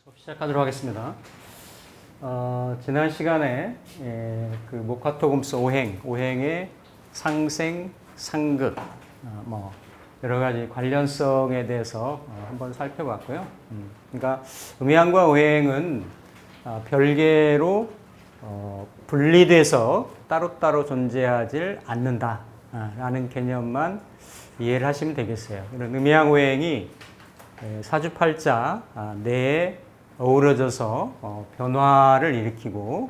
수업 시작하도록 하겠습니다. 지난 시간에 그 목화토금수 오행의 상생, 상극, 여러 가지 관련성에 대해서 한번 살펴봤고요. 그러니까 음양과 오행은 별개로 분리돼서 따로따로 존재하지 않는다라는 개념만 이해를 하시면 되겠어요. 이런 음양 오행이 사주팔자 내에 어우러져서 변화를 일으키고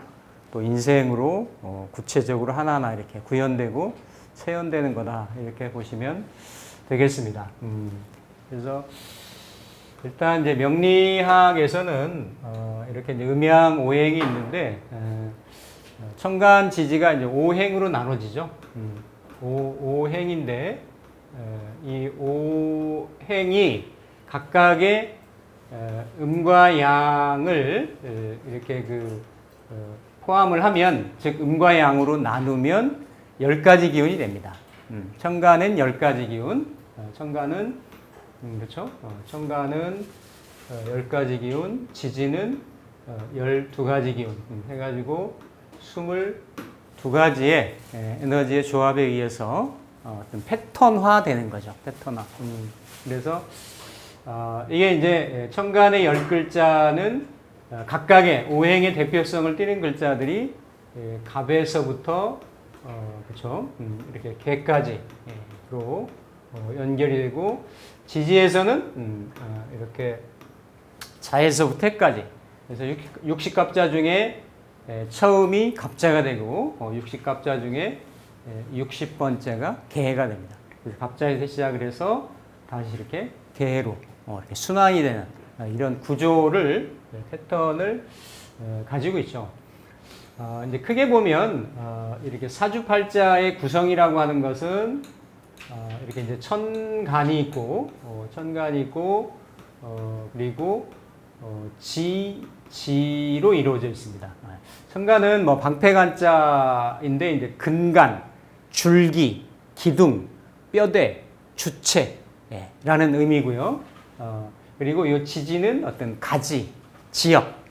또 인생으로 구체적으로 하나하나 이렇게 구현되고 체현되는 거다, 이렇게 보시면 되겠습니다. 그래서 일단 이제 명리학에서는 이렇게 이제 음양 오행이 있는데 천간지지가 이제 오행으로 나눠지죠. 오행인데 이 오행이 각각의 음과 양을 이렇게 포함을 하면, 즉 음과 양으로 나누면 10가지 기운이 됩니다. 천간은 10가지 기운, 천간은 그렇죠? 천간은 10가지 기운, 지지는 12가지 기운 해가지고 22가지의 에너지의 조합에 의해서 어떤 패턴화 되는 거죠. 패턴화. 그래서 이게 이제 천간의 10글자는 각각의 오행의 대표성을 띠는 글자들이 갑에서부터 그렇죠? 이렇게 개까지로 연결이 되고, 지지에서는 이렇게 자에서부터 해까지. 그래서 60갑자 중에 처음이 갑자가 되고 60갑자 중에 60번째가 개가 됩니다. 그래서 갑자에서 시작을 해서 다시 이렇게 개로 이렇게 순환이 되는 이런 구조를, 패턴을 가지고 있죠. 이제 크게 보면 이렇게 사주팔자의 구성이라고 하는 것은 이렇게 이제 천간이 있고 그리고 지로 이루어져 있습니다. 천간은 뭐 방패간자인데 이제 근간, 줄기, 기둥, 뼈대, 주체라는 의미고요. 그리고 이 지지는 어떤 가지, 지역,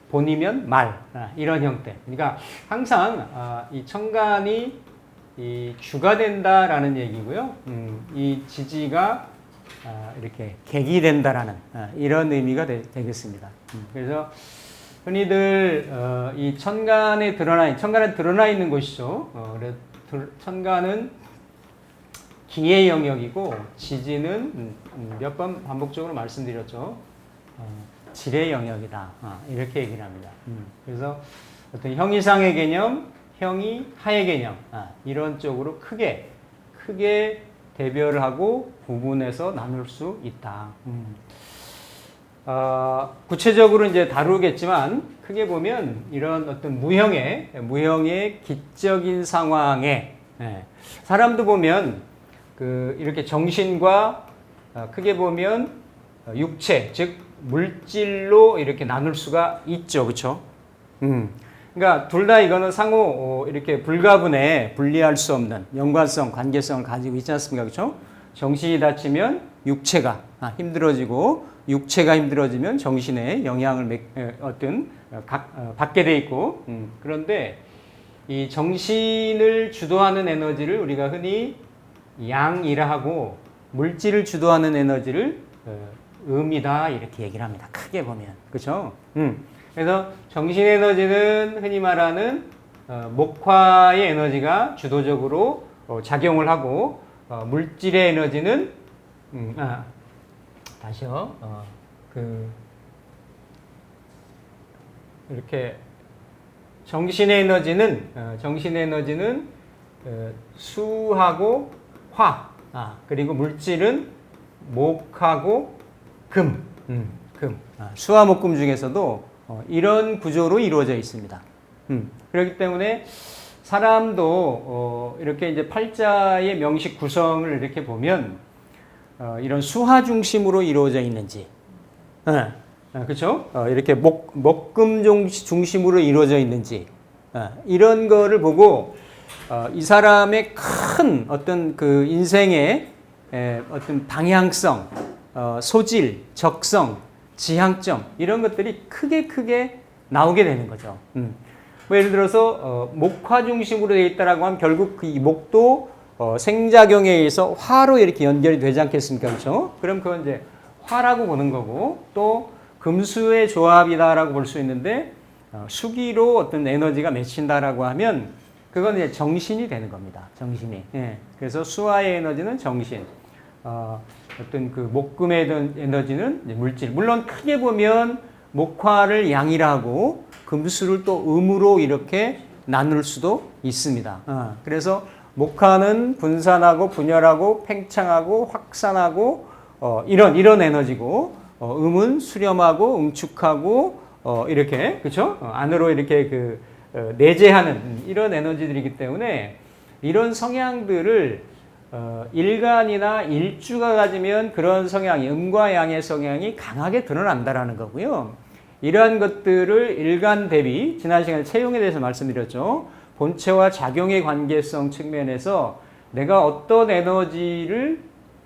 본이면 말, 이런 형태. 그러니까 항상 이 천간이 이 주가 된다라는 얘기고요. 이 지지가 이렇게 객이 된다라는 이런 의미가 되겠습니다. 그래서 흔히들 이 천간에 드러나 있는 것이죠. 천간은 기의 영역이고, 지지는 몇 번 반복적으로 말씀드렸죠. 질의 영역이다. 이렇게 얘기를 합니다. 그래서 어떤 형이상의 개념, 형이 하의 개념, 이런 쪽으로 크게 대별을 하고 구분해서 나눌 수 있다. 구체적으로 이제 다루겠지만, 크게 보면 이런 어떤 무형의 기적인 상황에, 사람도 보면 이렇게 정신과 크게 보면 육체, 즉 물질로 이렇게 나눌 수가 있죠. 그렇죠? 그러니까 둘 다 이거는 상호 이렇게 불가분해, 분리할 수 없는 연관성, 관계성을 가지고 있지 않습니까? 그렇죠? 정신이 다치면 육체가 힘들어지고, 육체가 힘들어지면 정신에 영향을 받게 돼 있고, 그런데 이 정신을 주도하는 에너지를 우리가 흔히 양이라 하고, 물질을 주도하는 에너지를 음이다, 이렇게 얘기를 합니다. 크게 보면. 그렇죠? 그래서 정신 에너지는 흔히 말하는 목화의 에너지가 주도적으로 작용을 하고, 물질의 에너지는 다시요. 이렇게 정신의 에너지는 수하고 화, 그리고 물질은 목하고 금. 수화 목금 중에서도 이런 구조로 이루어져 있습니다. 그렇기 때문에 사람도 이렇게 이제 팔자의 명식 구성을 이렇게 보면 이런 수화 중심으로 이루어져 있는지, 그렇죠? 이렇게 목금 중심으로 이루어져 있는지, 이런 거를 보고 이 사람의 큰 어떤 그 인생의 어떤 방향성, 소질, 적성, 지향점 이런 것들이 크게 나오게 되는 거죠. 뭐 예를 들어서 목화 중심으로 되어 있다라고 하면 결국 이 목도 생작용에 의해서 화로 이렇게 연결이 되지 않겠습니까? 그렇죠? 그럼 그건 이제 화라고 보는 거고 또 금수의 조합이다라고 볼 수 있는데 수기로 어떤 에너지가 맺힌다라고 하면 그건 이제 정신이 되는 겁니다. 정신이. 예. 그래서 수화의 에너지는 정신. 어떤 그 목금의 에너지는 이제 물질. 물론 크게 보면 목화를 양이라고 금수를 또 음으로 이렇게 나눌 수도 있습니다. 그래서 목화는 분산하고 분열하고 팽창하고 확산하고 이런 에너지고 음은 수렴하고 응축하고 이렇게 그렇죠? 안으로 이렇게 내재하는 이런 에너지들이기 때문에 이런 성향들을 일간이나 일주가 가지면 그런 성향이 음과 양의 성향이 강하게 드러난다라는 거고요. 이러한 것들을 일간 대비 지난 시간에 채용에 대해서 말씀드렸죠. 본체와 작용의 관계성 측면에서 내가 어떤 에너지를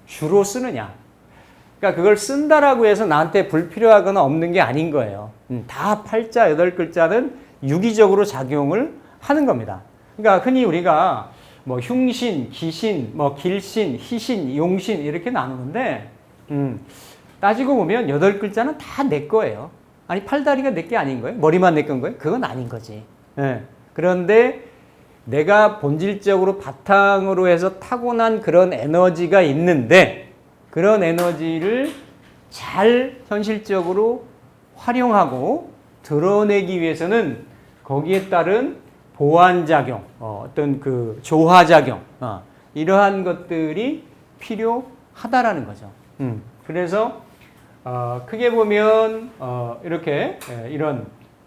주로 쓰느냐. 그러니까 그걸 쓴다라고 해서 나한테 불필요하거나 없는 게 아닌 거예요. 다 8자, 8글자는 유기적으로 작용을 하는 겁니다. 그러니까 흔히 우리가 뭐 흉신, 기신, 뭐 길신, 희신, 용신 이렇게 나누는데 따지고 보면 8글자는 다 내 거예요. 아니 팔다리가 내 게 아닌 거예요? 머리만 내 건 거예요? 그건 아닌 거지. 네. 그런데 내가 본질적으로 바탕으로 해서 타고난 그런 에너지가 있는데 그런 에너지를 잘 현실적으로 활용하고 드러내기 위해서는 거기에 따른 보완작용, 어떤 그 조화작용, 이러한 것들이 필요하다라는 거죠. 그래서 크게 보면 이렇게 이런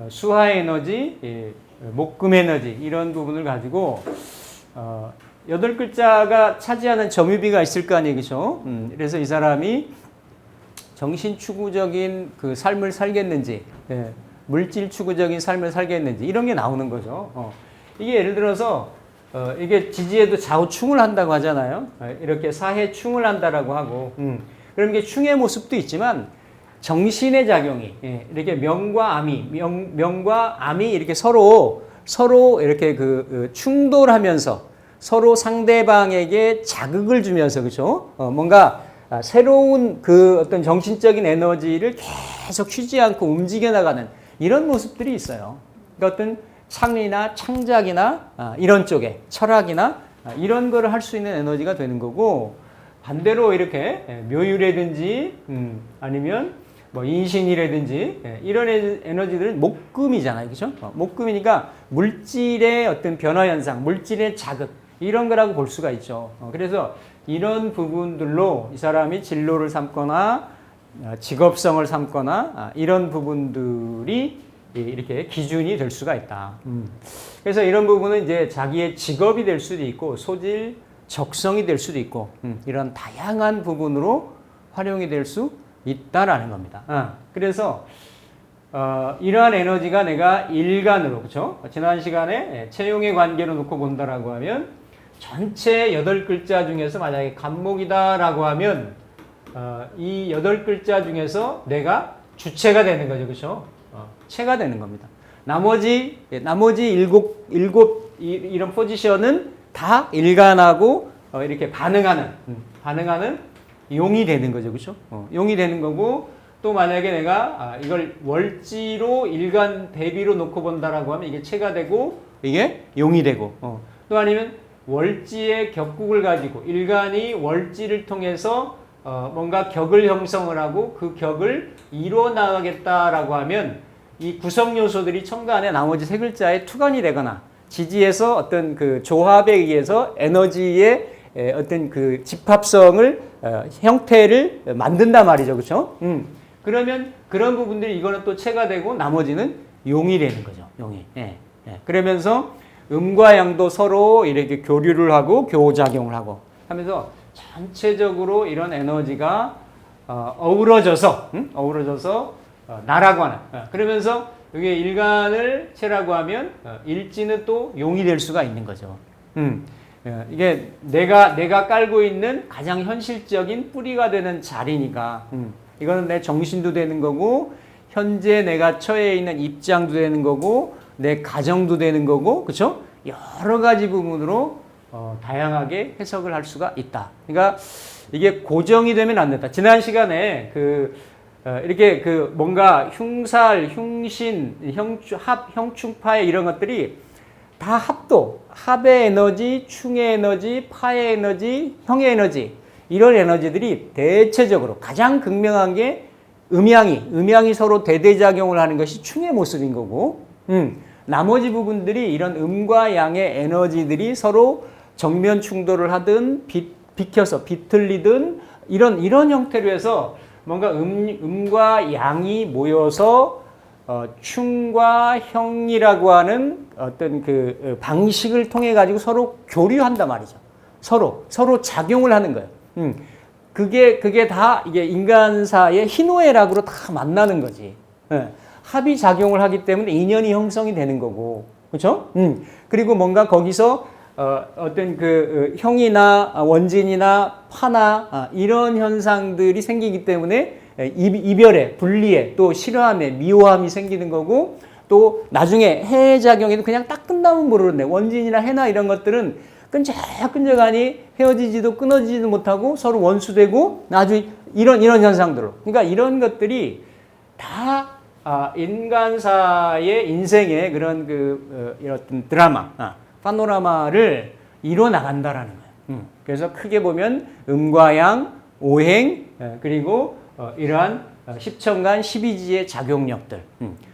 수화 에너지, 목금 에너지 이런 부분을 가지고 8글자가 차지하는 점유비가 있을 거 아니에요, 그렇죠? 그래서 이 사람이 정신 추구적인 그 삶을 살겠는지, 물질 추구적인 삶을 살겠는지 이런 게 나오는 거죠. 이게 예를 들어서 이게 지지에도 좌우충을 한다고 하잖아요. 이렇게 사해충을 한다라고 하고, 그럼 이게 충의 모습도 있지만 정신의 작용이 이렇게 명과 암이 명과 암이 이렇게 서로 이렇게 그 충돌하면서 서로 상대방에게 자극을 주면서 그렇죠? 뭔가 새로운 그 어떤 정신적인 에너지를 계속 쉬지 않고 움직여 나가는 이런 모습들이 있어요. 그러니까 어떤 창의나 창작이나 이런 쪽에 철학이나 이런 거를 할 수 있는 에너지가 되는 거고 반대로 이렇게 묘유라든지 아니면 뭐 인신이라든지 이런 에너지들은 목금이잖아요. 그렇죠? 목금이니까 물질의 어떤 변화 현상, 물질의 자극 이런 거라고 볼 수가 있죠. 그래서 이런 부분들로 이 사람이 진로를 삼거나 직업성을 삼거나 이런 부분들이 이렇게 기준이 될 수가 있다. 그래서 이런 부분은 이제 자기의 직업이 될 수도 있고 소질, 적성이 될 수도 있고 이런 다양한 부분으로 활용이 될 수 있다라는 겁니다. 그래서 이러한 에너지가 내가 일간으로 그렇죠? 지난 시간에 채용의 관계로 놓고 본다라고 하면 전체 8글자 중에서 만약에 간목이다라고 하면 이 8글자 중에서 내가 주체가 되는 거죠. 그렇죠? 체가 되는 겁니다. 나머지 일곱 이런 포지션은 다 일간하고 이렇게 반응하는 용이 되는 거죠. 그렇죠? 용이 되는 거고 또 만약에 내가 이걸 월지로 일간 대비로 놓고 본다라고 하면 이게 체가 되고 이게 용이 되고 또 아니면 월지의 격국을 가지고 일간이 월지를 통해서 뭔가 격을 형성을 하고 그 격을 이루어 나가겠다라고 하면 이 구성 요소들이 첨가안에 나머지 세 글자에 투간이 되거나 지지에서 어떤 그 조합에 의해서 에너지의 어떤 그 집합성을 형태를 만든단 말이죠. 그렇죠? 그러면 그런 부분들이 이거는 또 체가 되고 나머지는 용이 되는 거죠. 용이. 그러면서 음과 양도 서로 이렇게 교류를 하고 교작용을 하고 하면서 전체적으로 이런 에너지가 어우러져서 나라고 하는. 그러면서 이게 일간을 체라고 하면 일지는 또 용이 될 수가 있는 거죠. 이게 내가 깔고 있는 가장 현실적인 뿌리가 되는 자리니까, 이거는 내 정신도 되는 거고, 현재 내가 처해 있는 입장도 되는 거고, 내 가정도 되는 거고, 그쵸? 여러 가지 부분으로 다양하게 해석을 할 수가 있다. 그러니까 이게 고정이 되면 안 된다. 지난 시간에 이렇게 뭔가 흉살, 흉신, 합, 형충파의 이런 것들이 다 합의 에너지, 충의 에너지, 파의 에너지, 형의 에너지, 이런 에너지들이 대체적으로 가장 극명한 게 음양이 서로 대대작용을 하는 것이 충의 모습인 거고, 나머지 부분들이 이런 음과 양의 에너지들이 서로 정면 충돌을 하든 비켜서 비틀리든 이런 형태로 해서 뭔가 음과 양이 모여서 충과 형이라고 하는 어떤 그 방식을 통해 가지고 서로 교류한단 말이죠. 서로 작용을 하는 거예요. 그게 다 이게 인간사의 희노애락으로 다 만나는 거지. 예. 합이 작용을 하기 때문에 인연이 형성이 되는 거고, 그렇죠? 그리고 뭔가 거기서 어떤 형이나 원진이나 파나 이런 현상들이 생기기 때문에 이별에, 분리에, 또 싫어함에, 미워함이 생기는 거고, 또 나중에 해의 작용에도 그냥 딱 끝나면 모르는데 원진이나 해나 이런 것들은 끈적끈적하니 헤어지지도 끊어지지도 못하고 서로 원수되고 아주 이런 현상들로. 그러니까 이런 것들이 다 인간사의 인생의 그런 이런 드라마, 파노라마를 이뤄 나간다라는 거예요. 그래서 크게 보면 음과 양, 오행, 그리고 이러한 십천간, 십이지의 작용력들,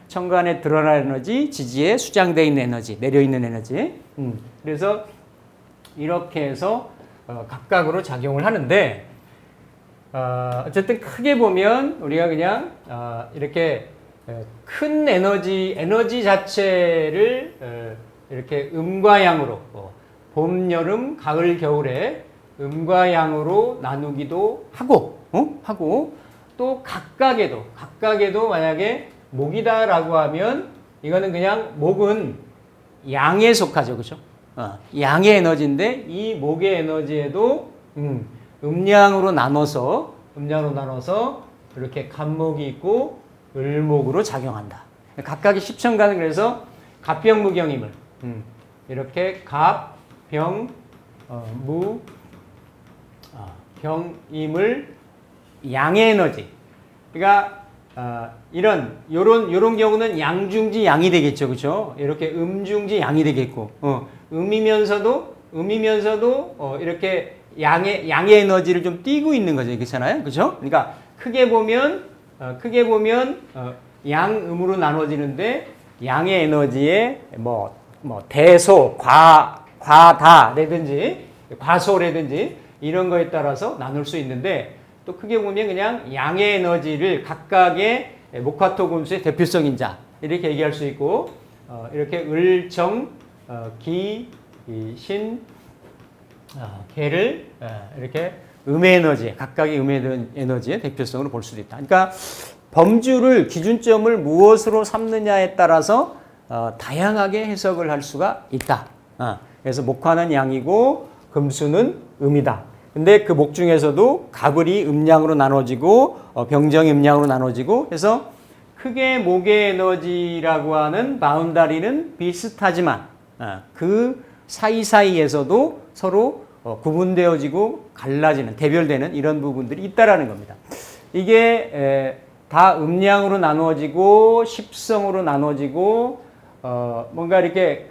천간에 드러난 에너지, 지지에 수장되어 있는 에너지, 내려 있는 에너지. 그래서 이렇게 해서 각각으로 작용을 하는데, 어쨌든 크게 보면 우리가 그냥 이렇게 큰 에너지 자체를 이렇게 음과 양으로 봄, 여름, 가을, 겨울에 음과 양으로 나누기도 하고 또 각각에도 만약에 목이다라고 하면 이거는 그냥 목은 양에 속하죠, 그렇죠? 양의 에너지인데 이 목의 에너지에도 음양으로 나눠서 이렇게 간목이 있고 을목으로 작용한다. 각각의 십천간은 그래서 갑병무경임을 이렇게 갑, 병, 무, 경임을 양의 에너지. 그러니까 요런 경우는 양중지 양이 되겠죠, 그렇죠? 이렇게 음중지 양이 되겠고, 음이면서도 이렇게 양의 에너지를 좀 띄고 있는 거죠, 그렇잖아요, 그렇죠? 그러니까 크게 보면 양음으로 나눠지는데 양의 에너지에 뭐 대소, 과다라든지 과소라든지 이런 거에 따라서 나눌 수 있는데 또 크게 보면 그냥 양의 에너지를 각각의 목화토금수의 대표성인 자 이렇게 얘기할 수 있고 이렇게 을, 정, 기, 신, 개를 이렇게 음의 에너지, 각각의 음의 에너지의 대표성으로 볼 수도 있다. 그러니까 범주를 기준점을 무엇으로 삼느냐에 따라서 다양하게 해석을 할 수가 있다. 그래서 목화는 양이고 금수는 음이다. 근데 그 목 중에서도 가불이 음양으로 나눠지고 병정이 음양으로 나눠지고 해서 크게 목의 에너지라고 하는 바운다리는 비슷하지만 그 사이사이에서도 서로 구분되어지고 갈라지는 대별되는 이런 부분들이 있다라는 겁니다. 이게 다 음양으로 나누어지고 십성으로 나누어지고 뭔가 이렇게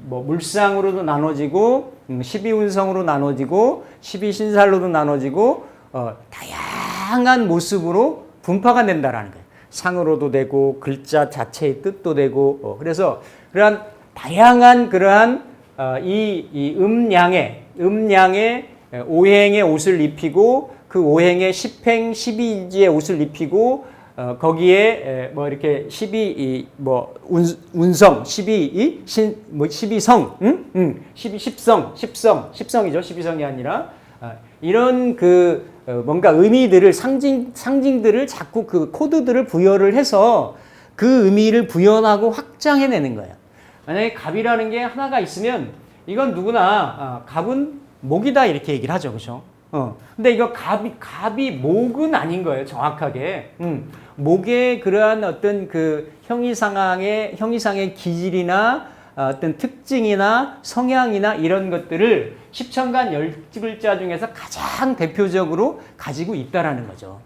뭐 물상으로도 나눠지고 12운성으로 나눠지고 12신살로도 나눠지고 다양한 모습으로 분파가 된다라는 거예요. 상으로도 되고 글자 자체의 뜻도 되고 그래서 그러한 다양한 그러한 이 음양의 오행의 옷을 입히고 그 오행의 10행 12지의 옷을 입히고 거기에 뭐 이렇게 12운성 12성 10성이죠. 12성이 아니라 이런 뭔가 의미들을 상징들을 자꾸 그 코드들을 부여를 해서 그 의미를 부연하고 확장해내는 거예요. 만약에 갑이라는 게 하나가 있으면 이건 누구나 갑은 목이다 이렇게 얘기를 하죠, 그렇죠? 근데 이거 갑이 목은 아닌 거예요, 정확하게. 목의 그러한 어떤 그 형이상의 기질이나 어떤 특징이나 성향이나 이런 것들을 십천간 10글자 중에서 가장 대표적으로 가지고 있다라는 거죠.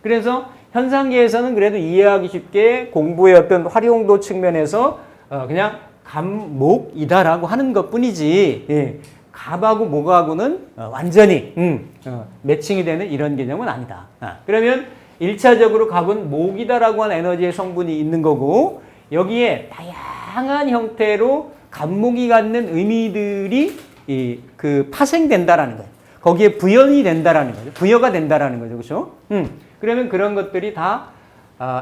그래서 현상계에서는 그래도 이해하기 쉽게 공부의 어떤 활용도 측면에서 그냥 갑목이다라고 하는 것 뿐이지, 예, 갑하고 목하고는 완전히 매칭이 되는 이런 개념은 아니다. 그러면 1차적으로 갑은 목이다라고 하는 에너지의 성분이 있는 거고, 여기에 다양한 형태로 갑목이 갖는 의미들이 그 파생된다라는 거예요. 거기에 부연이 된다라는 거죠. 부여가 된다라는 거죠. 그렇죠? 그러면 그런 것들이 다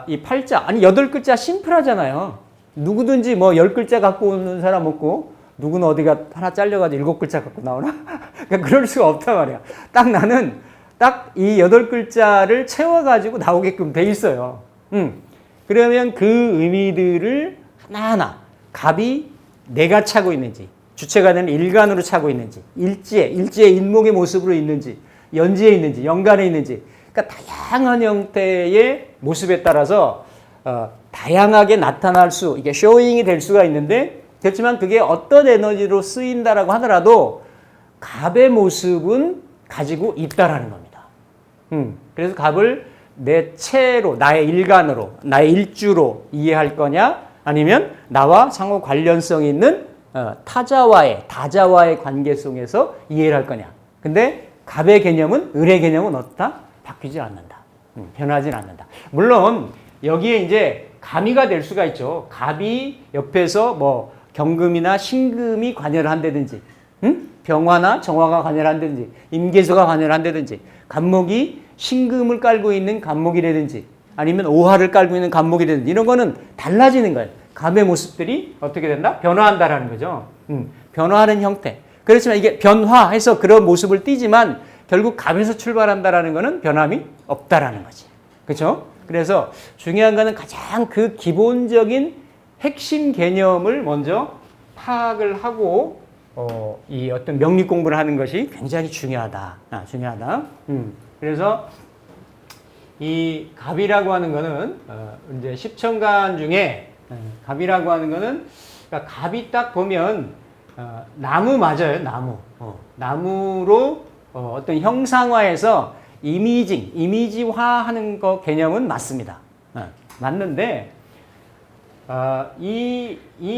이 팔자, 아니 8글자 심플하잖아요. 누구든지 뭐 10글자 갖고 오는 사람 없고, 누구는 어디가 하나 잘려가지고 7글자 갖고 나오나? 그러니까 그럴 수가 없단 말이야. 딱 나는 딱 이 8글자를 채워가지고 나오게끔 돼 있어요. 그러면 그 의미들을 하나하나 갑이 내가 차고 있는지, 주체가 되는 일간으로 차고 있는지, 일지의 일목의 모습으로 있는지, 연지에 있는지, 연간에 있는지, 그러니까 다양한 형태의 모습에 따라서 다양하게 나타날 수, 이게 쇼잉이 될 수가 있는데, 그렇지만 그게 어떤 에너지로 쓰인다라고 하더라도 갑의 모습은 가지고 있다라는 겁니다. 그래서 갑을 내 체로, 나의 일간으로, 나의 일주로 이해할 거냐, 아니면 나와 상호 관련성 있는 다자와의 관계성에서 이해를 할 거냐. 근데 갑의 개념은, 을의 개념은 어떻다? 바뀌지 않는다. 변하지 않는다. 물론 여기에 이제 가미가 될 수가 있죠. 갑이 옆에서 뭐 경금이나 신금이 관여를 한다든지, 병화나 정화가 관여를 한다든지, 임계수가 관여를 한다든지, 갑목이 신금을 깔고 있는 갑목이라든지, 아니면 오화를 깔고 있는 갑목이라든지, 이런 거는 달라지는 거예요. 갑의 모습들이 어떻게 된다? 변화한다라는 거죠. 변화하는 형태. 그렇지만 이게 변화해서 그런 모습을 띠지만 결국 갑에서 출발한다라는 거는 변함이 없다라는 거지. 그렇죠? 그래서 중요한 거는 가장 그 기본적인 핵심 개념을 먼저 파악을 하고 이 어떤 명리 공부를 하는 것이 굉장히 중요하다. 중요하다. 그래서 이 갑이라고 하는 거는 이제 십천간 중에 갑이라고 하는 거는, 그러니까 갑이 딱 보면 나무 맞아요. 나무. 나무로 어떤 형상화해서 이미지화하는 거 개념은 맞습니다. 맞는데 이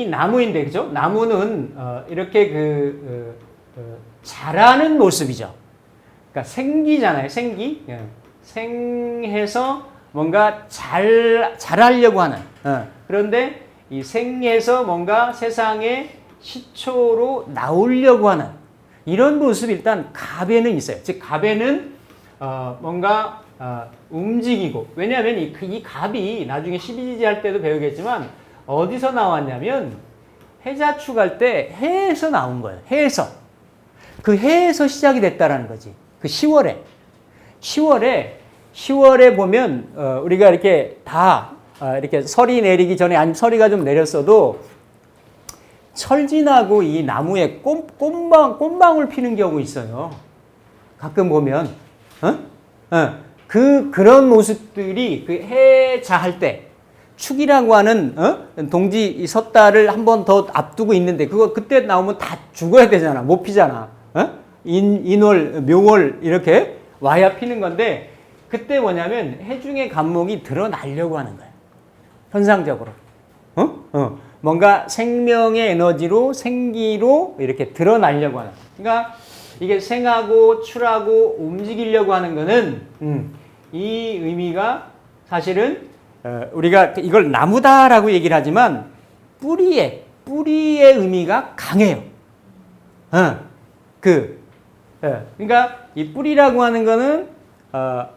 나무인데, 그죠? 나무는 이렇게 자라는 모습이죠. 그러니까 생기잖아요. 생해서 뭔가 자라려고 하는. 그런데 이 생에서 뭔가 세상에 시초로 나오려고 하는 이런 모습이 일단 갑에는 있어요. 즉 갑에는 뭔가 움직이고, 왜냐하면 이 갑이 나중에 12지지 할 때도 배우겠지만 어디서 나왔냐면 해자축 할 때 해에서 나온 거예요. 해에서. 그 해에서 시작이 됐다라는 거지. 그 10월에 보면 우리가 이렇게 다 이렇게 설이 내리기 전에, 아니면 설이가 좀 내렸어도 철 지나고 이 나무에 꽃망울 피는 경우 있어요. 가끔 보면. 그런 모습들이 그 해자할 때, 축이라고 하는 동지 섰다를 한 번 더 앞두고 있는데, 그때 나오면 다 죽어야 되잖아. 못 피잖아. 인월, 묘월 이렇게 와야 피는 건데, 그때 뭐냐면 해중의 갑목이 드러나려고 하는 거예요. 현상적으로. 뭔가 생명의 에너지로, 생기로 이렇게 드러나려고 하는. 그러니까 이게 생하고 출하고 움직이려고 하는 거는 이 의미가 사실은 우리가 이걸 나무다라고 얘기를 하지만 뿌리의 의미가 강해요. 그러니까 이 뿌리라고 하는 거는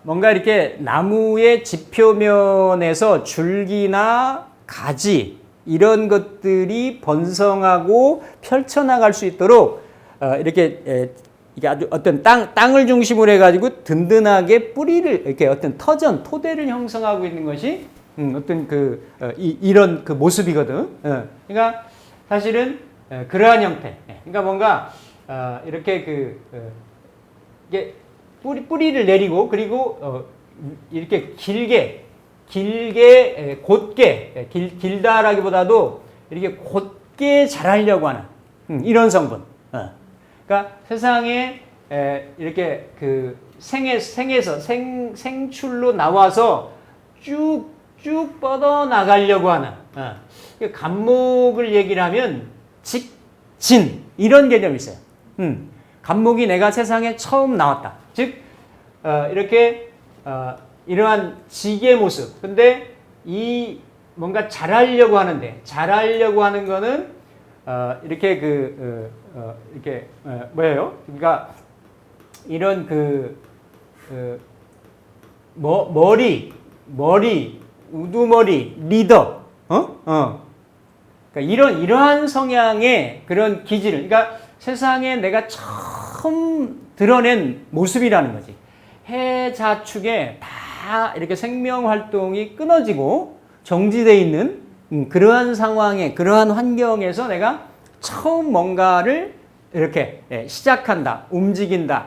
뭔가 이렇게 나무의 지표면에서 줄기나 가지 이런 것들이 번성하고 펼쳐나갈 수 있도록 이렇게 이게 아주 어떤 땅을 중심으로 해가지고 든든하게 뿌리를 이렇게 어떤 토대를 형성하고 있는 것이 어떤 이런 그 모습이거든. 그러니까 사실은 그러한 형태. 그러니까 뭔가 이렇게 이게 뿌리를 내리고 그리고 이렇게 길게 곧게 길다라기보다도 이렇게 곧게 자라려고 하는 이런 성분. 그러니까 세상에 이렇게 그 생에서 생출로 나와서 쭉쭉 뻗어 나가려고 하는 간목을 얘기를 하면 직진 이런 개념이 있어요. 간목이 내가 세상에 처음 나왔다. 즉 이렇게 이러한 직의 모습. 근데 이 뭔가 자라려고 하는데 자라려고 하는 거는 이렇게 이렇게 뭐예요? 그러니까 이런 머리, 우두머리, 리더, 그러니까 이러한 성향의 그런 기질을, 그러니까 세상에 내가 처음 드러낸 모습이라는 거지. 해자축에 다 이렇게 생명 활동이 끊어지고 정지되어 있는 그러한 상황에, 그러한 환경에서 내가 처음 뭔가를 이렇게 시작한다, 움직인다,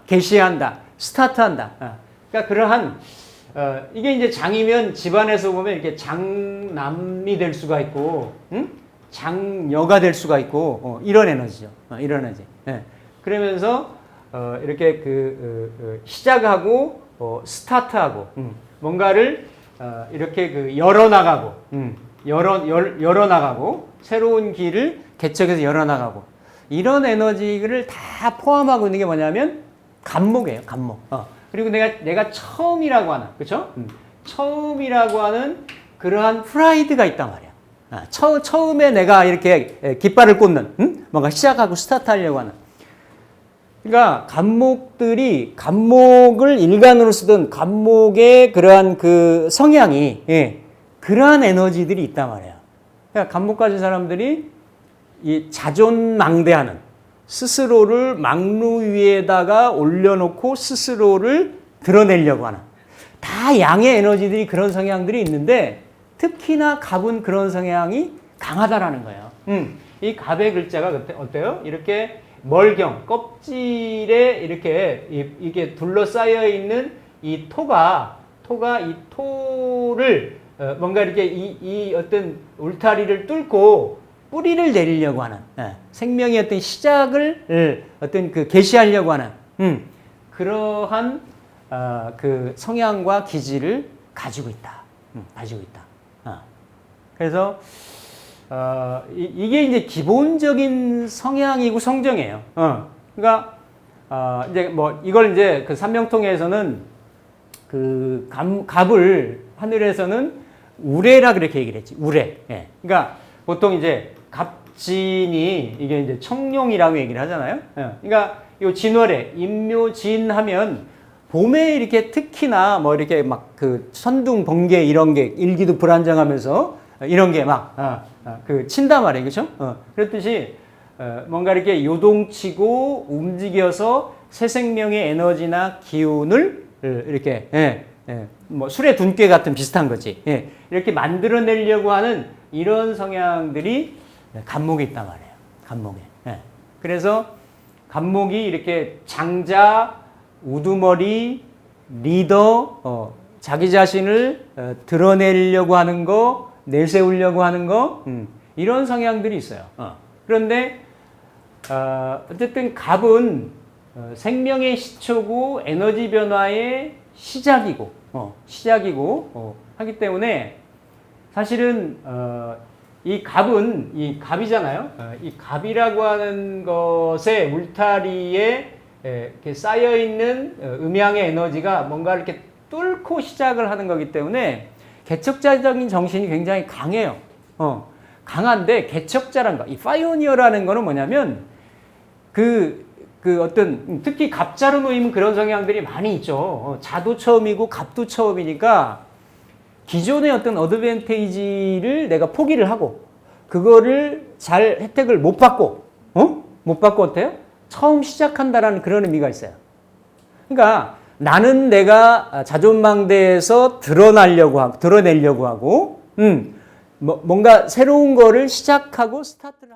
개시한다, 스타트한다. 그러니까 그러한 이게 이제 장이면 집안에서 보면 이렇게 장남이 될 수가 있고, 장녀가 될 수가 있고, 이런 에너지죠. 이런 에너지. 그러면서 이렇게 시작하고 스타트하고 뭔가를 이렇게 열어나가고, 열어나가고 새로운 길을 개척해서 열어나가고 이런 에너지를 다 포함하고 있는 게 뭐냐면 간목이에요. 간목. 그리고 내가 처음이라고 하는, 그렇죠? 처음이라고 하는 그러한 프라이드가 있단 말이야. 처음에 내가 이렇게 깃발을 꽂는, 뭔가 시작하고 스타트하려고 하는. 그러니까 간목을 일간으로 쓰던 간목의 그러한 그 성향이, 그러한 에너지들이 있단 말이야. 그러니까 간목 가진 사람들이 이 자존망대하는, 스스로를 망루 위에다가 올려놓고 스스로를 드러내려고 하는, 다 양의 에너지들이 그런 성향들이 있는데 특히나 갑은 그런 성향이 강하다라는 거예요. 이 갑의 글자가 어때요? 이렇게 멀경, 껍질에 이렇게 둘러싸여 있는 이 토가 이 토를 뭔가 이렇게 이 어떤 울타리를 뚫고 뿌리를 내리려고 하는, 생명의 어떤 시작을 어떤 개시하려고 하는 그러한 그 성향과 기질을 가지고 있다. 가지고 있다. 그래서 이게 이제 기본적인 성향이고 성정이에요. 그러니까 이제 뭐 이걸 이제 그 삼명통에서는 그 갑을 하늘에서는 우레라 그렇게 얘기를 했지. 우레. 그러니까 보통 이제 갑진이 이게 이제 청룡이라고 얘기를 하잖아요. 그러니까 요 진월에 임묘진하면 봄에 이렇게 특히나 뭐 이렇게 막 그 천둥 번개 이런 게 일기도 불안정하면서 이런 게 막 친단 말이에요, 그렇죠? 그렇듯이 뭔가 이렇게 요동치고 움직여서 새 생명의 에너지나 기운을 이렇게 뭐 술의 둔께 같은 비슷한 거지. 이렇게 만들어내려고 하는 이런 성향들이 간목에 있단 말이에요. 간목에. 그래서 간목이 이렇게 장자, 우두머리, 리더, 자기 자신을 드러내려고 하는 거, 내세우려고 하는 거, 이런 성향들이 있어요. 그런데 어쨌든 갑은 생명의 시초고 에너지 변화의 시작이고 하기 때문에 사실은 이 갑은 이 갑이잖아요. 이 갑이라고 하는 것의 울타리에 이렇게 쌓여 있는 음양의 에너지가 뭔가 이렇게 뚫고 시작을 하는 거기 때문에 개척자적인 정신이 굉장히 강해요. 강한데 개척자란 거, 이 파이오니어라는 거는 뭐냐면 어떤 특히 갑자로 놓이면 그런 성향들이 많이 있죠. 자도 처음이고 갑도 처음이니까 기존의 어떤 어드밴테이지를 내가 포기를 하고 그거를 잘 혜택을 못 받고 어때요? 처음 시작한다라는 그런 의미가 있어요. 그러니까 나는 내가 자존망대에서 드러내려고 하고 뭔가 새로운 거를 시작하고 스타트를